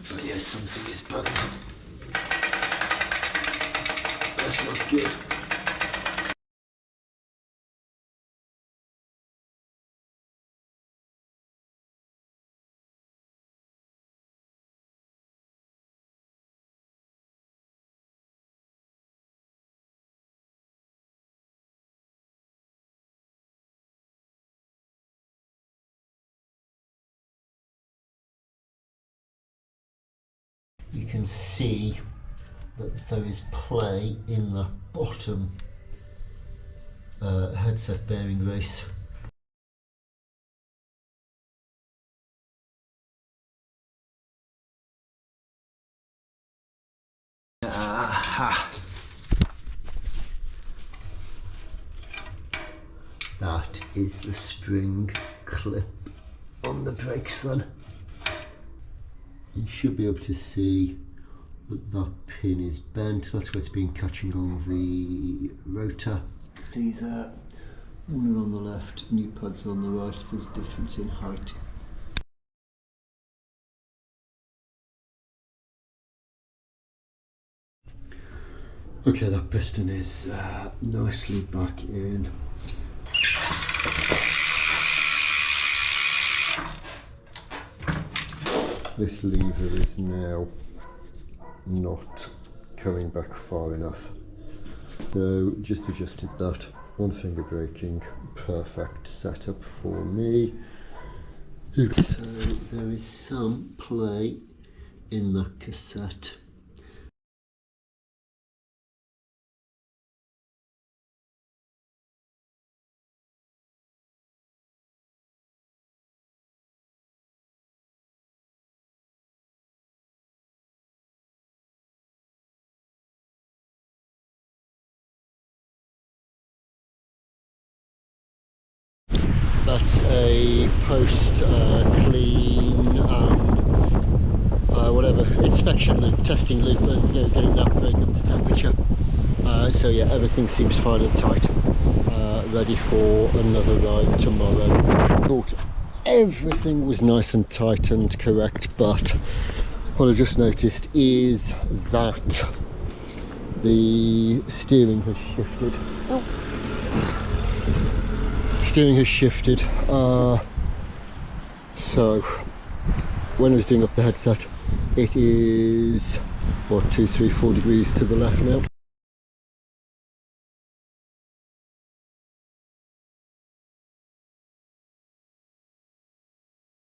But yeah, something is bugged. That's not good. You can see that there is play in the bottom headset bearing race. Aha! That is the spring clip on the brakes then. You should be able to see that that pin is bent. That's what's been catching on the rotor. See there, one on the left, new pads on the right. There's a difference in height. Okay, that piston is nicely back in. This lever is now not coming back far enough. So just adjusted that. One finger braking, perfect setup for me. So there is some play in the cassette. That's a post clean and whatever inspection loop, testing loop, and getting that brake up to temperature. So yeah, everything seems fine and tight, ready for another ride tomorrow. Thought everything was nice and tight and correct, but what I just noticed is that the steering has shifted. Steering has shifted, so when I was doing up the headset, it is what, 2, 3, 4 degrees to the left now.